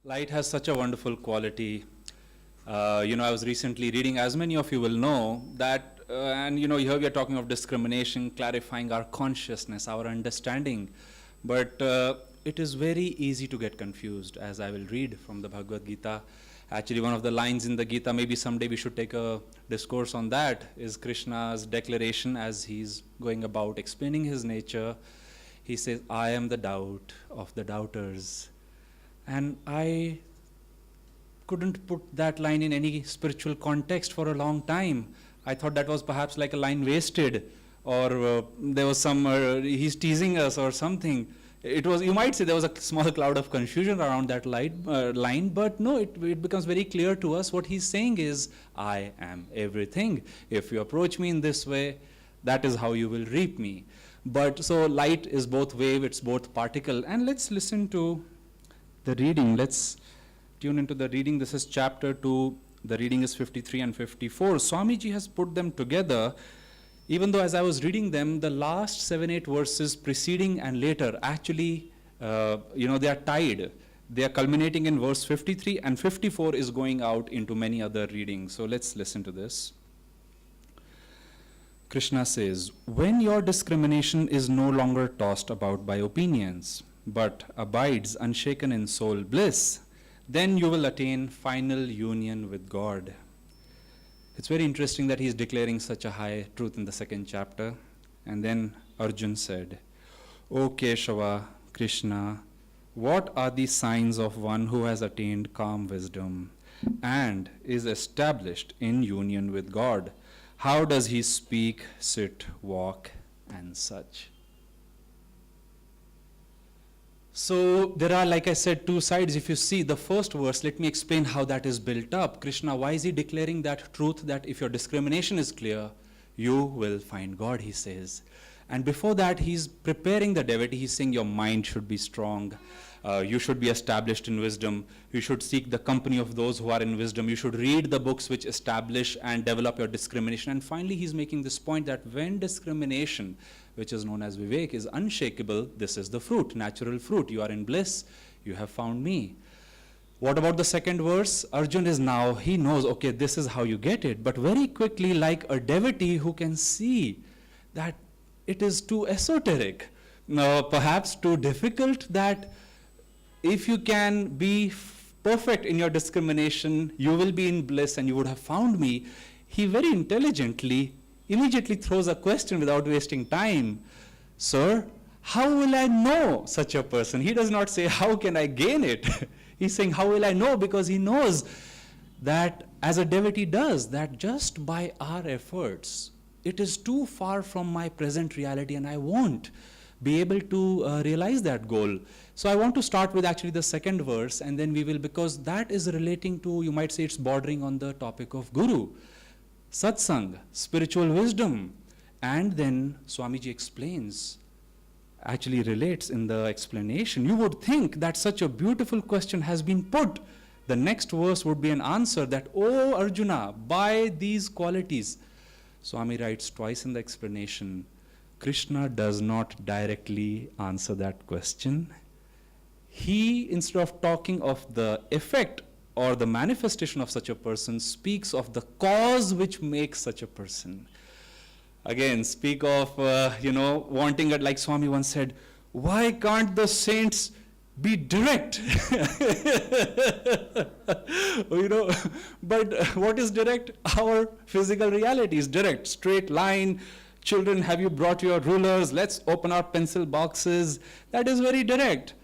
Light has such a wonderful quality. I was recently reading, as many of you will know, that, here we are talking of discrimination, clarifying our consciousness, our understanding. But it is very easy to get confused, as I will read from the Bhagavad Gita. Actually, one of the lines in the Gita, maybe someday we should take a discourse on that, is Krishna's declaration as he's going about explaining his nature. He says, I am the doubt of the doubters. And I couldn't put that line in any spiritual context for a long time. I thought that was perhaps like a line wasted, or there was some, he's teasing us or something. It was, you might say there was a small cloud of confusion around that line, but no, it becomes very clear to us. What he's saying is, I am everything. If you approach me in this way, that is how you will reap me. But so light is both wave, it's both particle. And let's listen to the reading. Let's tune into the reading. This is chapter 2. The reading is 53 and 54. Swamiji has put them together, even though as I was reading them, the last 7-8 verses preceding and later actually, they are tied. They are culminating in verse 53, and 54 is going out into many other readings. So let's listen to this. Krishna says, when your discrimination is no longer tossed about by opinions, but abides unshaken in soul bliss, then you will attain final union with God. It's very interesting that he's declaring such a high truth in the second chapter. And then Arjun said, O Keshava, Krishna, what are the signs of one who has attained calm wisdom and is established in union with God? How does he speak, sit, walk, and such? So there are, like I said, two sides. If you see the first verse, let me explain how that is built up. Krishna, why is he declaring that truth that if your discrimination is clear, you will find God, he says. And before that, he's preparing the devotee. He's saying your mind should be strong. You should be established in wisdom. You should seek the company of those who are in wisdom. You should read the books which establish and develop your discrimination. And finally, he's making this point that when discrimination, which is known as Vivek, is unshakable, this is the fruit, natural fruit. You are in bliss. You have found me. What about the second verse? Arjun is now, he knows, okay, this is how you get it. But very quickly, like a devotee who can see that it is too esoteric, perhaps too difficult, that if you can be perfect in your discrimination, you will be in bliss and you would have found me. He very intelligently immediately throws a question without wasting time. Sir, how will I know such a person? He does not say, how can I gain it? He's saying, how will I know? Because he knows that, as a devotee does, that just by our efforts, it is too far from my present reality and I won't be able to realize that goal. So I want to start with actually the second verse, and then we will, because that is relating to, you might say it's bordering on the topic of Guru, Satsang, spiritual wisdom. And then Swamiji explains, actually relates in the explanation. You would think that such a beautiful question has been put. The next verse would be an answer that, oh Arjuna, by these qualities. Swami writes twice in the explanation, Krishna does not directly answer that question. He, instead of talking of the effect or the manifestation of such a person, speaks of the cause which makes such a person. Again, speak of, wanting it, like Swami once said, why can't the saints be direct? But what is direct? Our physical reality is direct, straight line. Children, have you brought your rulers? Let's open our pencil boxes. That is very direct.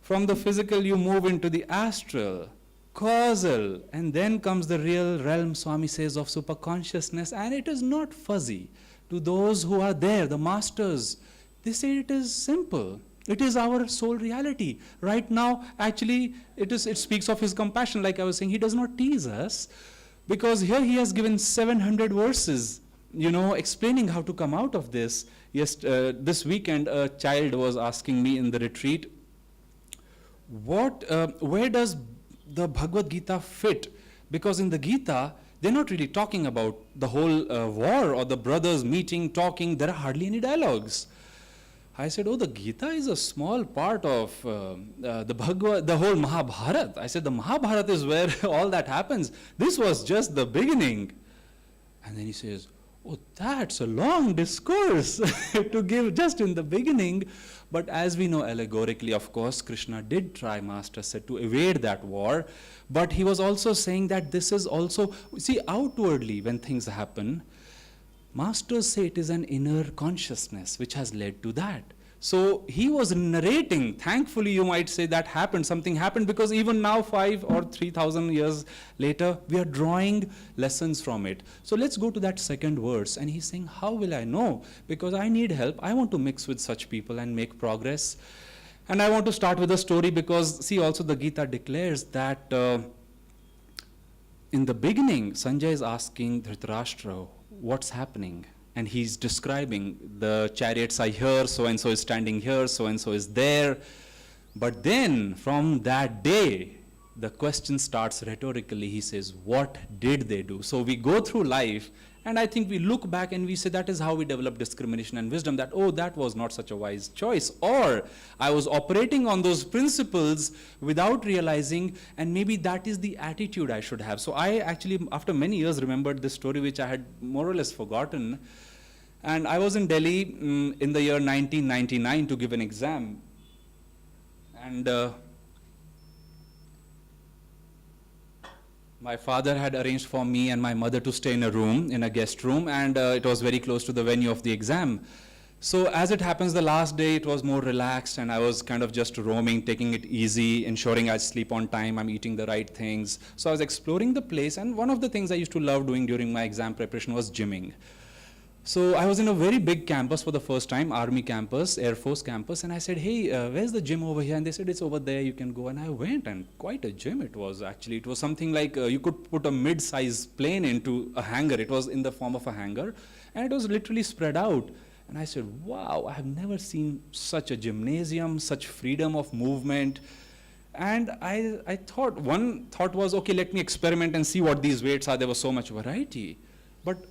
From the physical, you move into the astral, causal, and then comes the real realm, Swami says, of superconsciousness, and it is not fuzzy. To those who are there, the masters, they say it is simple. It is our soul reality. Right now, actually, it speaks of his compassion. Like I was saying, he does not tease us, because here he has given 700 verses, explaining how to come out of this. Yes, this weekend, a child was asking me in the retreat, where does the Bhagavad Gita fit? Because in the Gita, they're not really talking about the whole war or the brothers meeting, talking. There are hardly any dialogues. I said, oh, the Gita is a small part of the Bhagavad, the whole Mahabharata. I said, the Mahabharata is where all that happens. This was just the beginning. And then he says, oh, that's a long discourse to give just in the beginning. But as we know allegorically, of course, Krishna did try, Master said, to evade that war. But he was also saying that this is also, see, outwardly when things happen, Masters say it is an inner consciousness which has led to that. So he was narrating, thankfully you might say that happened, something happened, because even now 5 or 3,000 years later, we are drawing lessons from it. So let's go to that second verse, and he's saying, how will I know? Because I need help, I want to mix with such people and make progress. And I want to start with a story because, see, also the Gita declares that in the beginning, Sanjay is asking Dhritarashtra, what's happening? And he's describing the chariots are here, so-and-so is standing here, so-and-so is there. But then, from that day, the question starts rhetorically. He says, what did they do? So we go through life, and I think we look back and we say that is how we develop discrimination and wisdom, that, oh, that was not such a wise choice. Or I was operating on those principles without realizing, and maybe that is the attitude I should have. So I actually, after many years, remembered this story which I had more or less forgotten. And I was in Delhi in the year 1999 to give an exam. And my father had arranged for me and my mother to stay in a room, in a guest room, and it was very close to the venue of the exam. So as it happens, the last day it was more relaxed, and I was kind of just roaming, taking it easy, ensuring I sleep on time, I'm eating the right things. So I was exploring the place, and one of the things I used to love doing during my exam preparation was gymming. So I was in a very big campus for the first time, Army campus, Air Force campus, and I said, hey, where's the gym over here? And they said, it's over there, you can go. And I went, and quite a gym it was actually. It was something like you could put a mid-size plane into a hangar. It was in the form of a hangar, and it was literally spread out. And I said, wow, I have never seen such a gymnasium, such freedom of movement. And I thought, one thought was, okay, let me experiment and see what these weights are. There was so much variety. But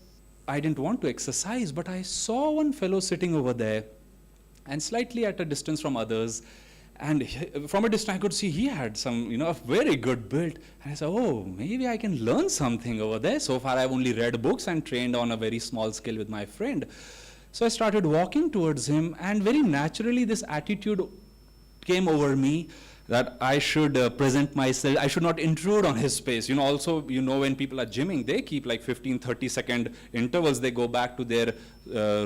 I didn't want to exercise, but I saw one fellow sitting over there and slightly at a distance from others. And from a distance, I could see he had some, a very good build. And I said, oh, maybe I can learn something over there. So far, I've only read books and trained on a very small scale with my friend. So I started walking towards him, and very naturally, this attitude came over me that I should present myself, I should not intrude on his space. Also, when people are gymming, they keep like 15, 30-second intervals, they go back to their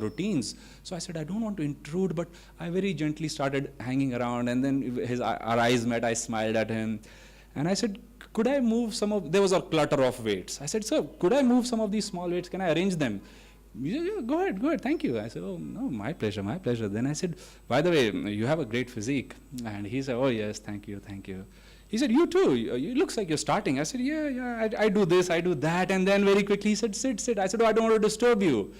routines. So I said, I don't want to intrude, but I very gently started hanging around, and then our eyes met, I smiled at him. And I said, could I move there was a clutter of weights. I said, sir, could I move some of these small weights? Can I arrange them? Yeah, go ahead, thank you. I said, oh, no, my pleasure. Then I said, by the way, you have a great physique. And he said, oh, yes, thank you. He said, you too, it looks like you're starting. I said, yeah, I do this, I do that. And then very quickly he said, sit. I said, oh, I don't want to disturb you.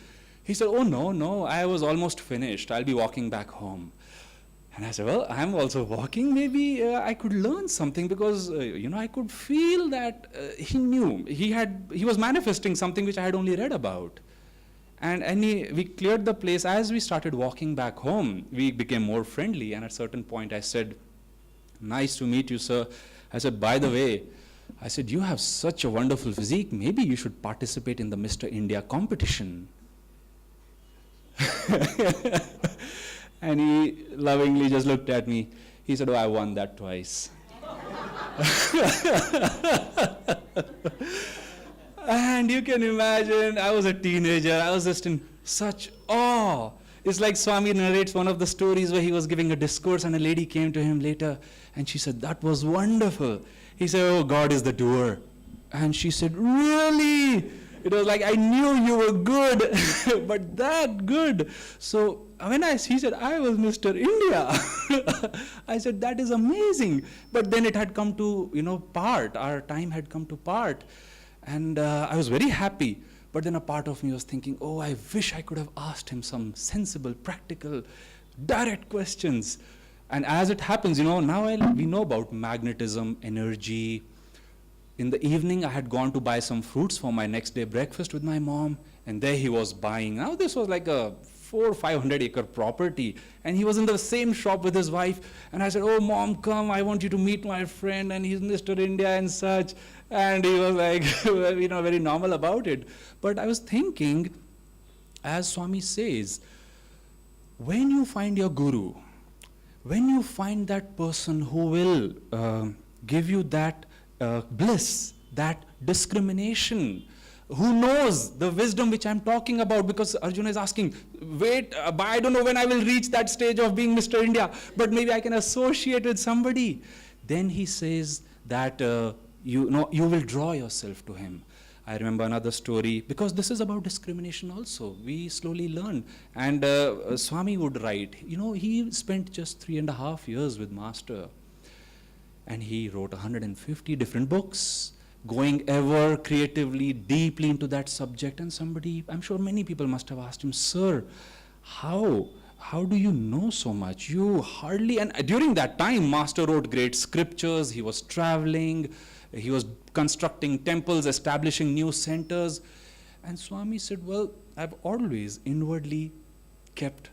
He said, oh, no, I was almost finished. I'll be walking back home. And I said, well, I'm also walking. Maybe I could learn something because, I could feel that he knew. He was manifesting something which I had only read about. And we cleared the place. As we started walking back home, we became more friendly. And at a certain point, I said, nice to meet you, sir. I said, by the way, you have such a wonderful physique. Maybe you should participate in the Mr. India competition. And he lovingly just looked at me. He said, oh, I won that twice. And you can imagine, I was a teenager, I was just in such awe. It's like Swami narrates one of the stories where he was giving a discourse and a lady came to him later and she said, that was wonderful. He said, oh, God is the doer. And she said, really? It was like, I knew you were good, but that good. So he said, I was Mr. India. I said, that is amazing. But then it had come to, part. Our time had come to part. And I was very happy. But then a part of me was thinking, oh, I wish I could have asked him some sensible, practical, direct questions. And as it happens, now we know about magnetism, energy. In the evening, I had gone to buy some fruits for my next day breakfast with my mom, and there he was buying. Now, this was like a 400-500 acre property. And he was in the same shop with his wife. And I said, oh, Mom, come, I want you to meet my friend. And he's Mr. India and such. And he was like, very normal about it. But I was thinking, as Swami says, when you find your guru, when you find that person who will give you that bliss, that discrimination, who knows the wisdom which I'm talking about, because Arjuna is asking, wait, I don't know when I will reach that stage of being Mr. India, but maybe I can associate with somebody. Then he says that you will draw yourself to him. I remember another story, because this is about discrimination also. We slowly learn. And Swami would write, he spent just 3.5 years with Master. And he wrote 150 different books, going ever creatively, deeply into that subject. And somebody, I'm sure many people must have asked him, Sir, how do you know so much? You hardly, and during that time, Master wrote great scriptures, he was traveling, he was constructing temples, establishing new centers. And Swami said, well, I've always inwardly kept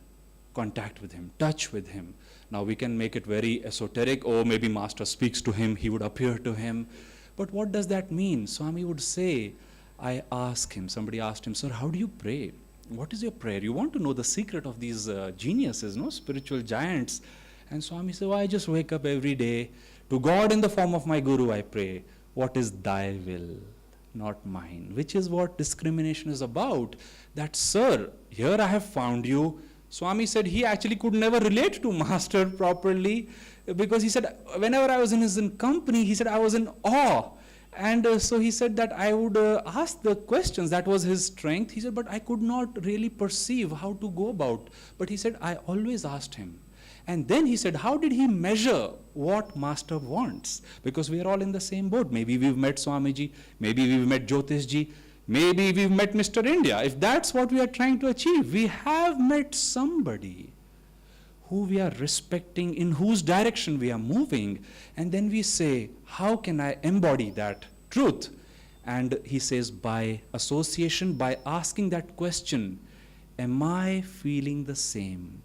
contact with him, touch with him. Now we can make it very esoteric, or maybe Master speaks to him, he would appear to him. But what does that mean? Swami would say, I ask him, somebody asked him, Sir, how do you pray? What is your prayer? You want to know the secret of these geniuses, spiritual giants. And Swami said, well, I just wake up every day. To God in the form of my Guru, I pray, what is thy will, not mine? Which is what discrimination is about. That, Sir, here I have found you. Swami said he actually could never relate to Master properly, because he said, whenever I was in his company, he said, I was in awe. And so he said that I would ask the questions. That was his strength. He said, but I could not really perceive how to go about. But he said, I always asked him. And then he said, how did he measure what Master wants? Because we are all in the same boat. Maybe we've met Swamiji, maybe we've met Jyotishji, maybe we've met Mr. India. If that's what we are trying to achieve, we have met somebody who we are respecting, in whose direction we are moving. And then we say, how can I embody that truth? And he says, by association, by asking that question, am I feeling the same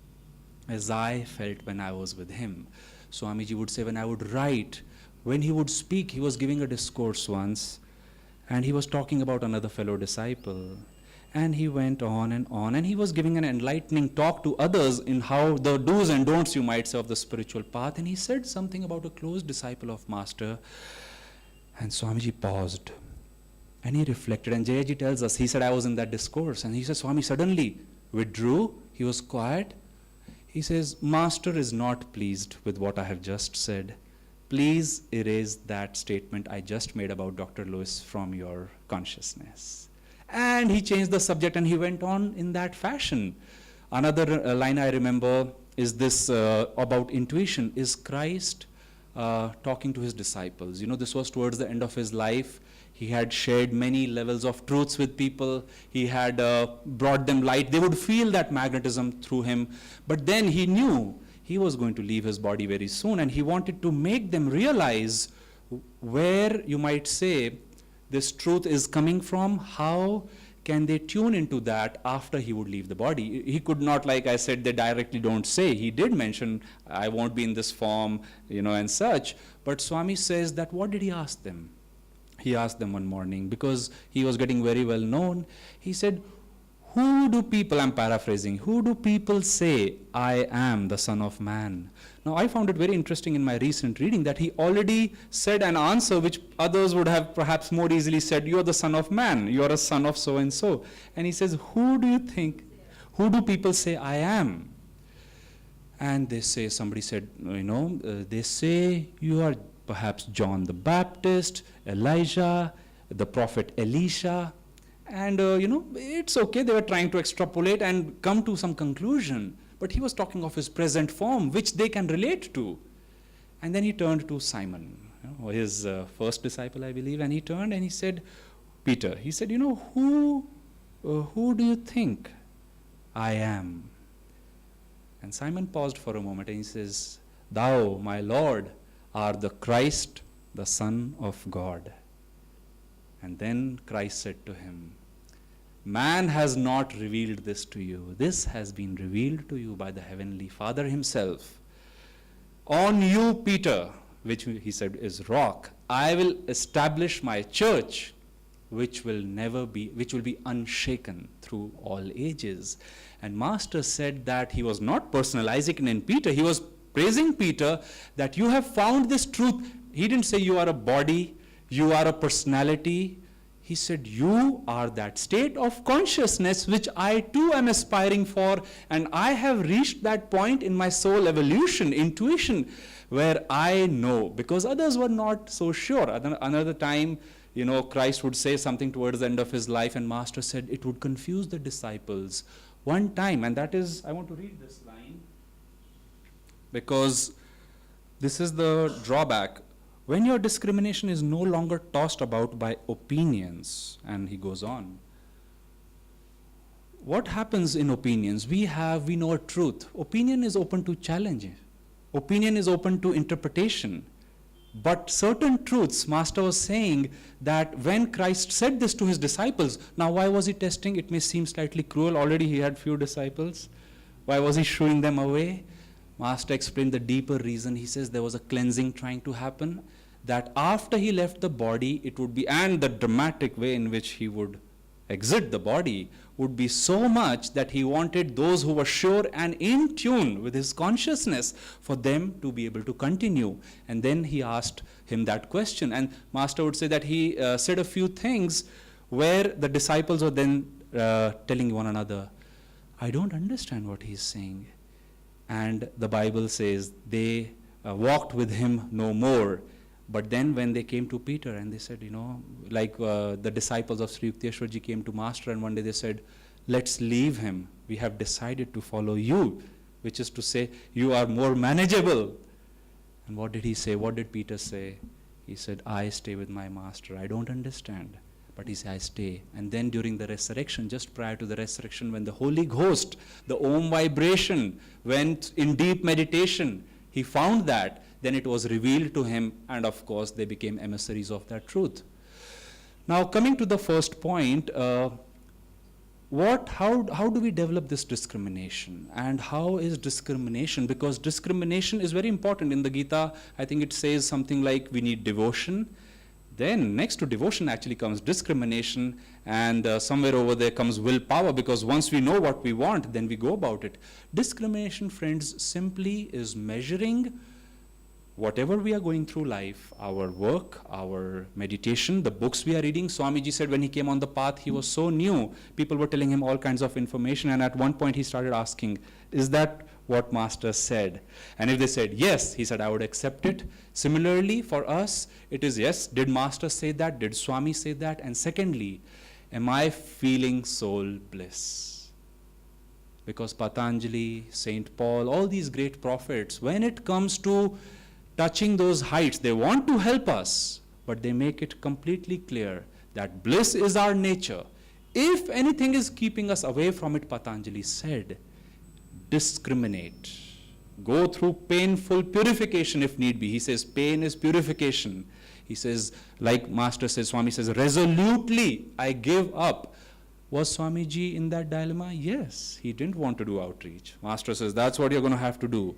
as I felt when I was with him? Swamiji would say, when I would write, when he would speak, he was giving a discourse once, and he was talking about another fellow disciple. And he went on, and he was giving an enlightening talk to others in how the do's and don'ts, you might say, of the spiritual path. And he said something about a close disciple of Master. And Swamiji paused, and he reflected. And Jayaji tells us, he said, I was in that discourse. And he said, Swami suddenly withdrew. He was quiet. He says, Master is not pleased with what I have just said. Please erase that statement I just made about Dr. Lewis from your consciousness. And he changed the subject, and he went on in that fashion. Another line I remember is this about intuition. Is Christ talking to his disciples? This was towards the end of his life. He had shared many levels of truths with people. He had brought them light. They would feel that magnetism through him. But then he knew he was going to leave his body very soon, and he wanted to make them realize where, you might say, this truth is coming from. How can they tune into that after he would leave the body? He could not, like I said, they directly don't say. He did mention, I won't be in this form, and such. But Swami says that, what did he ask them? He asked them one morning, because he was getting very well known. He said, who do people, I'm paraphrasing, who do people say I am the Son of Man? Now, I found it very interesting in my recent reading that he already said an answer which others would have perhaps more easily said, you're the Son of Man, you're a son of so-and-so. And he says, who do you think, who do people say I am? And they say, somebody said, they say you are perhaps John the Baptist, Elijah, the prophet Elisha. And, it's okay, they were trying to extrapolate and come to some conclusion. But he was talking of his present form, which they can relate to. And then he turned to Simon, his first disciple, I believe, and he turned and he said, Peter, he said, who do you think I am? And Simon paused for a moment and he says, thou, my Lord, art the Christ, the Son of God. And then Christ said to him, Man has not revealed this to you. This has been revealed to you by the Heavenly Father himself. On you, Peter, which he said is rock, I will establish my church, which will be unshaken through all ages. And Master said that he was not personalizing in Peter. He was praising Peter that you have found this truth. He didn't say you are a body, you are a personality. He said, you are that state of consciousness which I too am aspiring for, and I have reached that point in my soul evolution, intuition, where I know, because others were not so sure. Another time, Christ would say something towards the end of his life, and Master said it would confuse the disciples. One time, and that is, I want to read this line, because this is the drawback. When your discrimination is no longer tossed about by opinions, and he goes on, what happens in opinions? We know a truth. Opinion is open to challenge. Opinion is open to interpretation. But certain truths, Master was saying that when Christ said this to his disciples, now why was he testing? It may seem slightly cruel. Already he had few disciples. Why was he shooing them away? Master explained the deeper reason. He says there was a cleansing trying to happen, that after he left the body, it would be, and the dramatic way in which he would exit the body would be so much that he wanted those who were sure and in tune with his consciousness for them to be able to continue. And then he asked him that question. And Master would say that he said a few things where the disciples were then telling one another, I don't understand what he's saying. And the Bible says they walked with him no more. But then when they came to Peter and they said, the disciples of Sri Yukteswarji came to Master, and one day they said, let's leave him. We have decided to follow you, which is to say, you are more manageable. And what did he say? What did Peter say? He said, I stay with my Master. I don't understand. But he said, I stay. And then during the resurrection, just prior to the resurrection, when the Holy Ghost, the Om vibration, went in deep meditation, he found that. Then it was revealed to him, and of course they became emissaries of that truth. Now coming to the first point, how do we develop this discrimination? And how is discrimination? Because discrimination is very important. In the Gita, I think it says something like we need devotion. Then next to devotion actually comes discrimination, and somewhere over there comes willpower, because once we know what we want, then we go about it. Discrimination, friends, simply is measuring whatever we are going through life, our work, our meditation, the books we are reading. Swamiji said when he came on the path, he was so new. People were telling him all kinds of information, and at one point he started asking, is that what Master said? And if they said yes, he said, I would accept it. Similarly, for us, it is yes, did Master say that? Did Swami say that? And secondly, am I feeling soul bliss? Because Patanjali, Saint Paul, all these great prophets, when it comes to touching those heights, they want to help us, but they make it completely clear that bliss is our nature. If anything is keeping us away from it, Patanjali said, discriminate. Go through painful purification if need be. He says pain is purification. He says, like Master says, Swami says, resolutely I give up. Was Swamiji in that dilemma? Yes, he didn't want to do outreach. Master says, that's what you're going to have to do.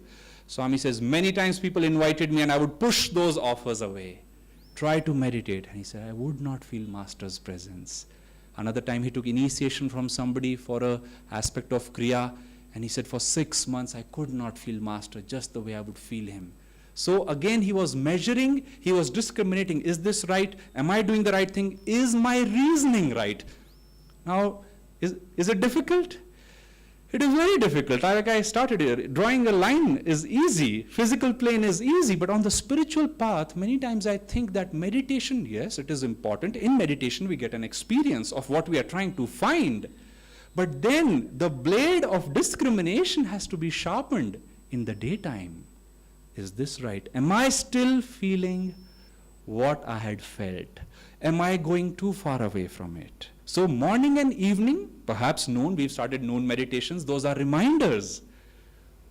Swami says, many times people invited me and I would push those offers away. Try to meditate. And he said, I would not feel Master's presence. Another time he took initiation from somebody for an aspect of Kriya. And he said, for 6 months I could not feel Master just the way I would feel him. So again, he was measuring, he was discriminating. Is this right? Am I doing the right thing? Is my reasoning right? Now, is it difficult? It is very difficult. Like I started here, drawing a line is easy, physical plane is easy, but on the spiritual path, many times I think that meditation, yes, it is important. In meditation, we get an experience of what we are trying to find. But then the blade of discrimination has to be sharpened in the daytime. Is this right? Am I still feeling what I had felt? Am I going too far away from it? So morning and evening, perhaps noon, we've started noon meditations, those are reminders.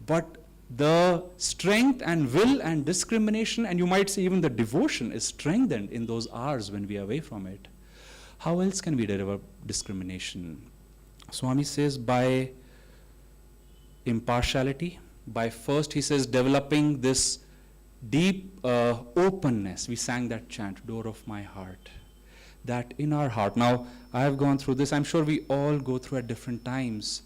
But the strength and will and discrimination, and you might say even the devotion, is strengthened in those hours when we are away from it. How else can we develop discrimination? Swami says by impartiality, by first, he says, developing this deep openness. We sang that chant, door of my heart. That in our heart. Now, I have gone through this. I'm sure we all go through at different times.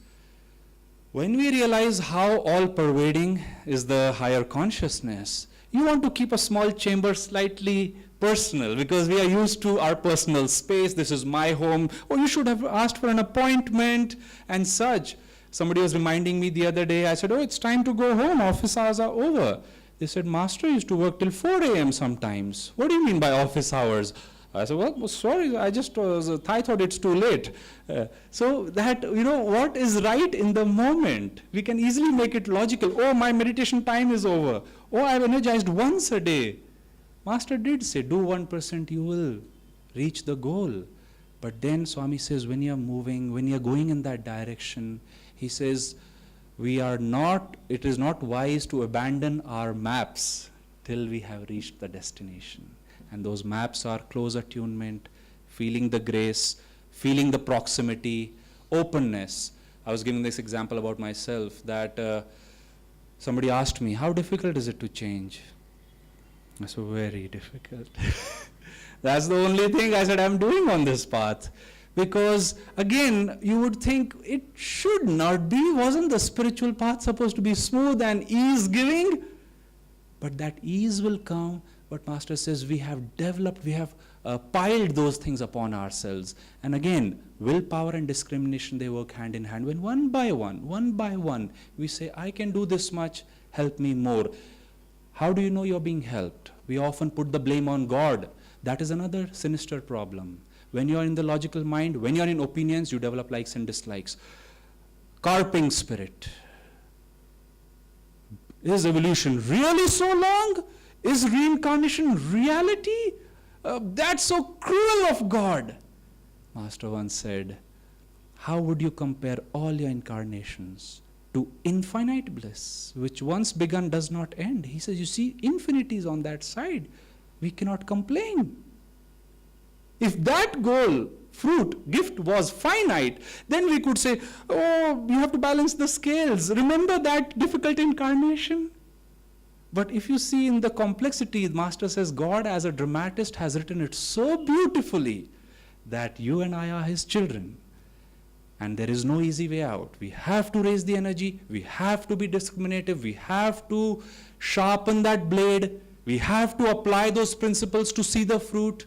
When we realize how all-pervading is the higher consciousness, you want to keep a small chamber slightly personal because we are used to our personal space. This is my home. Oh, you should have asked for an appointment and such. Somebody was reminding me the other day. I said, oh, it's time to go home. Office hours are over. They said, Master used to work till 4 a.m. sometimes. What do you mean by office hours? I said, well, sorry, I thought it's too late. So that, what is right in the moment? We can easily make it logical. Oh, my meditation time is over. Oh, I've energized once a day. Master did say, do 1%, you will reach the goal. But then Swami says, when you're moving, when you're going in that direction, he says, it is not wise to abandon our maps till we have reached the destination. And those maps are close attunement, feeling the grace, feeling the proximity, openness. I was giving this example about myself that somebody asked me, how difficult is it to change? I said, very difficult. That's the only thing I said I'm doing on this path. Because again, you would think it should not be. Wasn't the spiritual path supposed to be smooth and ease-giving? But that ease will come. But Master says we have developed, we have piled those things upon ourselves. And again, willpower and discrimination, they work hand in hand. When one by one, we say, I can do this much, help me more. How do you know you're being helped? We often put the blame on God. That is another sinister problem. When you're in the logical mind, when you're in opinions, you develop likes and dislikes. Carping spirit. Is evolution really so long? Is reincarnation reality? That's so cruel of God. Master once said, how would you compare all your incarnations to infinite bliss, which once begun does not end? He says, you see, infinity is on that side. We cannot complain. If that goal, fruit, gift was finite, then we could say, oh, you have to balance the scales. Remember that difficult incarnation? But if you see in the complexity, the Master says God as a dramatist has written it so beautifully that you and I are his children. And there is no easy way out. We have to raise the energy. We have to be discriminative. We have to sharpen that blade. We have to apply those principles to see the fruit.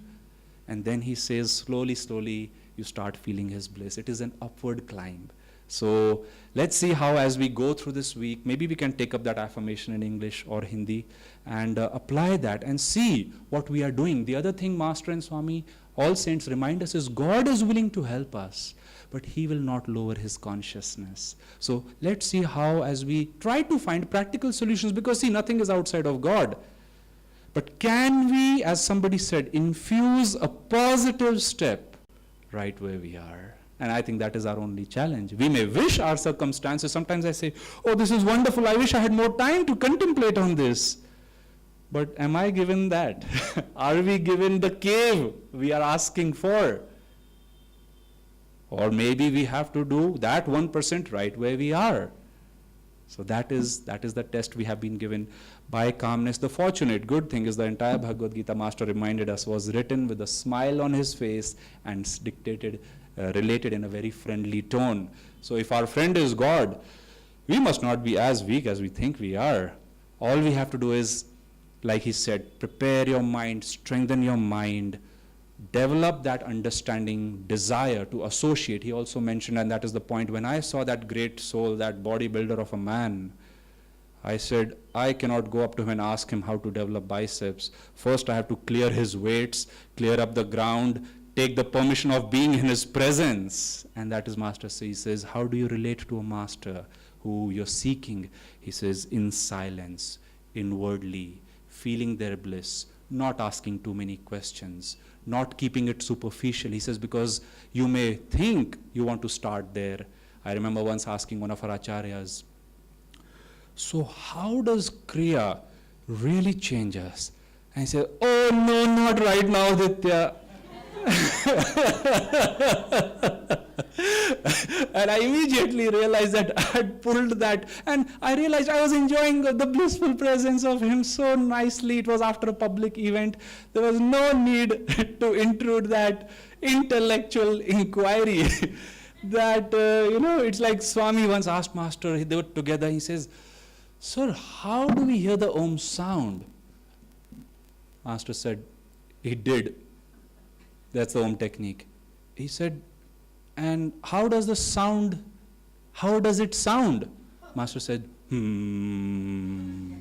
And then he says, slowly, slowly, you start feeling his bliss. It is an upward climb. So let's see how, as we go through this week, maybe we can take up that affirmation in English or Hindi and apply that and see what we are doing. The other thing Master and Swami, all saints remind us is God is willing to help us, but he will not lower his consciousness. So let's see how, as we try to find practical solutions, because see, nothing is outside of God. But can we, as somebody said, infuse a positive step right where we are? And I think that is our only challenge. We may wish our circumstances. Sometimes I say, oh, this is wonderful. I wish I had more time to contemplate on this. But am I given that? Are we given the cave we are asking for? Or maybe we have to do that 1% right where we are. So that is the test we have been given by calmness. The fortunate good thing is the entire Bhagavad Gita, Master reminded us, was written with a smile on his face and related in a very friendly tone. So if our friend is God, we must not be as weak as we think we are. All we have to do is, like he said, prepare your mind, strengthen your mind, develop that understanding, desire to associate. He also mentioned, and that is the point, when I saw that great soul, that bodybuilder of a man, I said, I cannot go up to him and ask him how to develop biceps. First, I have to clear his weights, clear up the ground, take the permission of being in his presence. And that is Master says. He says, how do you relate to a master who you're seeking? He says, in silence, inwardly, feeling their bliss, not asking too many questions, not keeping it superficial. He says, because you may think you want to start there. I remember once asking one of our acharyas, so how does Kriya really change us? And he said, oh no, not right now, Aditya. And I immediately realized that I had pulled that, and I realized I was enjoying the blissful presence of him so nicely. It was after a public event. There was no need to intrude that intellectual inquiry. That, it's like Swami once asked Master, they were together, he says, "Sir, how do we hear the Om sound?" Master said, "He did. That's the Om technique." He said, "And how does it sound? Master said, "Hmm."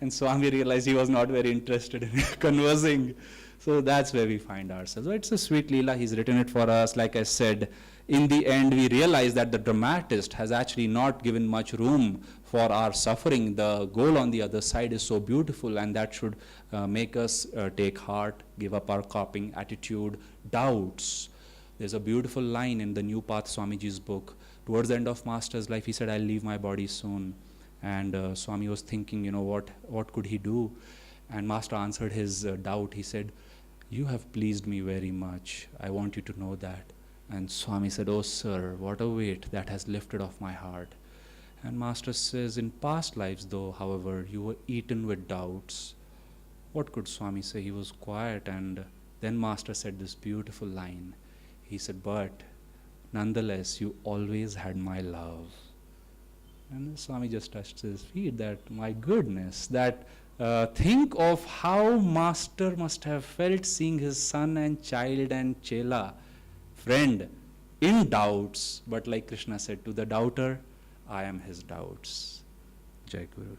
And Swami realized he was not very interested in conversing. So that's where we find ourselves. So it's a sweet Leela. He's written it for us. Like I said, in the end, we realize that the dramatist has actually not given much room for our suffering. The goal on the other side is so beautiful, and that should make us take heart, give up our coping attitude, doubts. There's a beautiful line in the New Path Swamiji's book. Towards the end of Master's life, he said, "I'll leave my body soon." And Swami was thinking, what could he do? And Master answered his doubt. He said, "You have pleased me very much. I want you to know that." And Swami said, "Oh sir, what a weight that has lifted off my heart." And Master says, "In past lives though, however, you were eaten with doubts." What could Swami say? He was quiet, and then Master said this beautiful line. He said, "But nonetheless, you always had my love." And Swami just touched his feet, that, my goodness, that think of how Master must have felt seeing his son and child and chela, friend, in doubts. But like Krishna said, to the doubter, I am his doubts. Jai Guru.